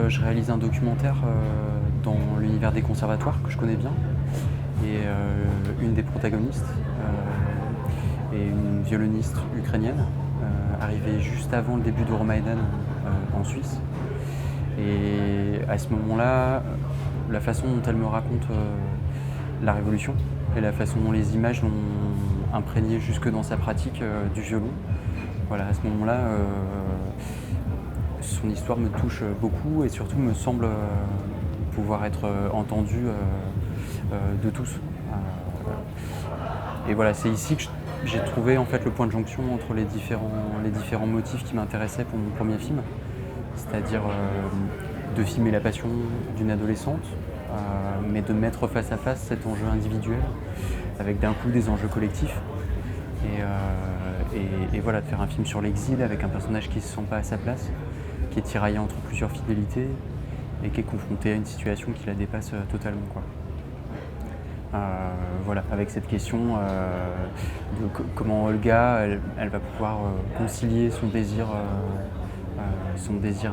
je réalise un documentaire dans l'univers des conservatoires que je connais bien. Et une des protagonistes est une violoniste ukrainienne arrivée juste avant le début d'Euromaïdan en Suisse. Et à ce moment-là, la façon dont elle me raconte la révolution et la façon dont les images l'ont imprégné jusque dans sa pratique du violon, voilà, à ce moment-là, son histoire me touche beaucoup et surtout me semble pouvoir être entendue de tous. Et voilà, c'est ici que j'ai trouvé en fait le point de jonction entre les différents motifs qui m'intéressaient pour mon premier film, c'est-à-dire de filmer la passion d'une adolescente, mais de mettre face à face cet enjeu individuel avec d'un coup des enjeux collectifs. Et voilà, de faire un film sur l'exil avec un personnage qui ne se sent pas à sa place, qui est tiraillé entre plusieurs fidélités et qui est confronté à une situation qui la dépasse totalement, quoi. Voilà, avec cette question de comment Olga, elle va pouvoir concilier son désir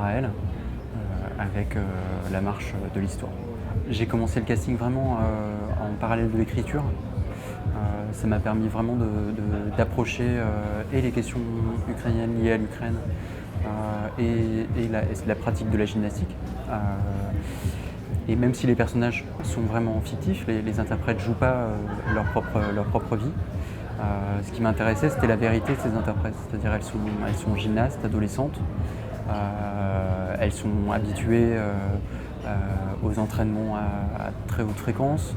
à elle avec la marche de l'histoire. J'ai commencé le casting vraiment en parallèle de l'écriture. Ça m'a permis vraiment d'approcher et les questions ukrainiennes liées à l'Ukraine et la pratique de la gymnastique. Et même si les personnages sont vraiment fictifs, les interprètes ne jouent pas leur propre vie, ce qui m'intéressait, c'était la vérité de ces interprètes. C'est-à-dire elles sont gymnastes, adolescentes, elles sont habituées aux entraînements à très haute fréquence,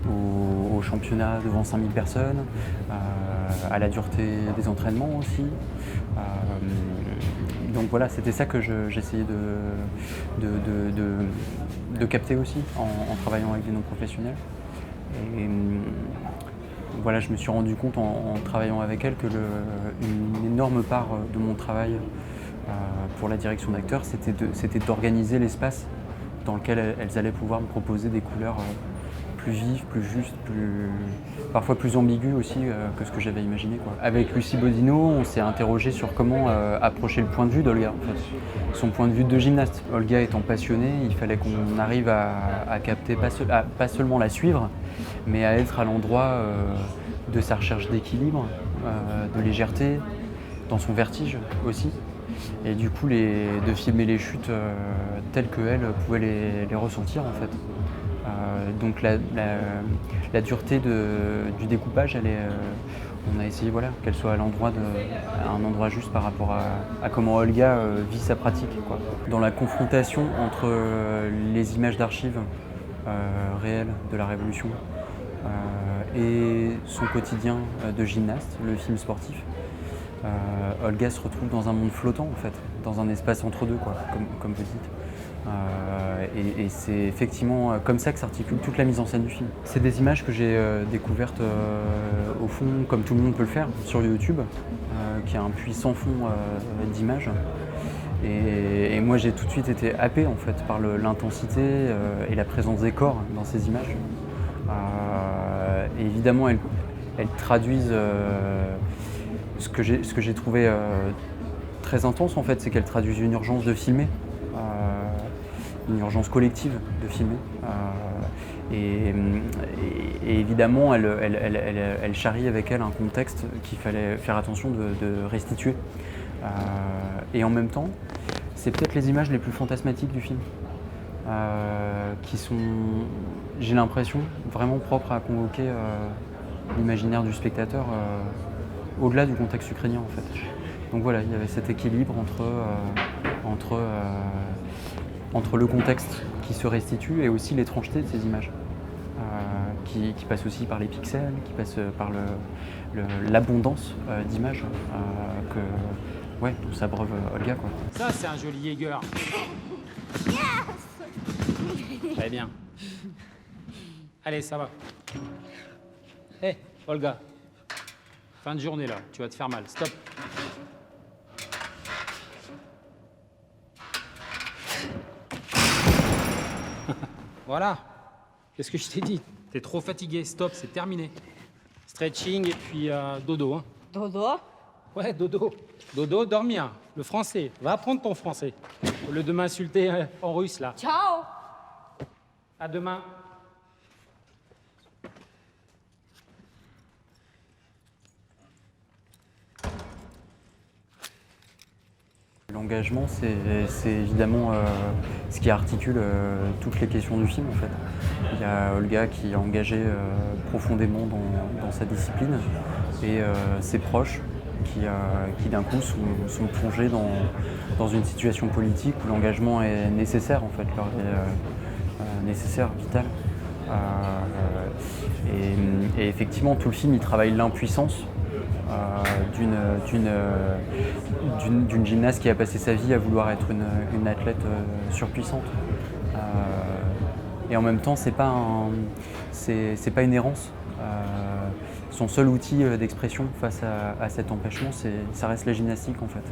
aux championnats devant 5000 personnes, à la dureté des entraînements aussi. Donc voilà, c'était ça que j'essayais de capter aussi en travaillant avec des non-professionnels. Et voilà, je me suis rendu compte en travaillant avec elles que une énorme part de mon travail pour la direction d'acteurs, c'était d'organiser l'espace dans lequel elles allaient pouvoir me proposer des couleurs plus vives, plus justes, parfois plus ambiguës aussi que ce que j'avais imaginé, quoi. Avec Lucie Bodino, on s'est interrogé sur comment approcher le point de vue d'Olga, en fait. Son point de vue de gymnaste. Olga étant passionnée, il fallait qu'on arrive à capter, pas seulement la suivre, mais à être à l'endroit de sa recherche d'équilibre, de légèreté, dans son vertige aussi. Et du coup, de filmer les chutes telles qu'elle pouvait les ressentir, en fait. Donc la dureté du découpage, on a essayé qu'elle soit à un endroit juste par rapport à comment Olga vit sa pratique, quoi. Dans la confrontation entre les images d'archives réelles de la Révolution et son quotidien de gymnaste, le film sportif, Olga se retrouve dans un monde flottant, en fait, dans un espace entre deux, quoi, comme vous dites. Et c'est effectivement comme ça que s'articule toute la mise en scène du film. C'est des images que j'ai découvertes au fond, comme tout le monde peut le faire, sur YouTube, qui a un puits sans fond d'images. Et moi j'ai tout de suite été happé en fait par l'intensité et la présence des corps dans ces images. Et évidemment elles traduisent ce que j'ai trouvé très intense en fait, c'est qu'elles traduisent une urgence de filmer. Une urgence collective de filmer. Et évidemment, elle charrie avec elle un contexte qu'il fallait faire attention de restituer. Et en même temps, c'est peut-être les images les plus fantasmatiques du film, qui sont, j'ai l'impression, vraiment propres à convoquer l'imaginaire du spectateur au-delà du contexte ukrainien, en fait. Donc voilà, il y avait cet équilibre entre le contexte qui se restitue et aussi l'étrangeté de ces images, qui passe aussi par les pixels, qui passe par l'abondance d'images dont s'abreuve Olga, quoi. Ça, c'est un joli Jäger. Très bien. Allez, ça va. Hé, Olga. Fin de journée, là. Tu vas te faire mal. Stop. Voilà. Qu'est-ce que je t'ai dit? T'es trop fatigué. Stop, c'est terminé. Stretching et puis dodo. Hein. Dodo? Ouais, dodo. Dodo, dormir. Le français. Va apprendre ton français. Au lieu de m'insulter en russe, là. Ciao. À demain. L'engagement, c'est évidemment ce qui articule toutes les questions du film en fait. Il y a Olga qui est engagée profondément dans sa discipline et ses proches qui d'un coup sont plongés dans une situation politique où l'engagement est nécessaire en fait, leur est nécessaire, vital. Et effectivement, tout le film, il travaille l'impuissance d'une gymnaste qui a passé sa vie à vouloir être une athlète surpuissante. Et en même temps, c'est pas une errance. Son seul outil d'expression face à cet empêchement, ça reste la gymnastique en fait.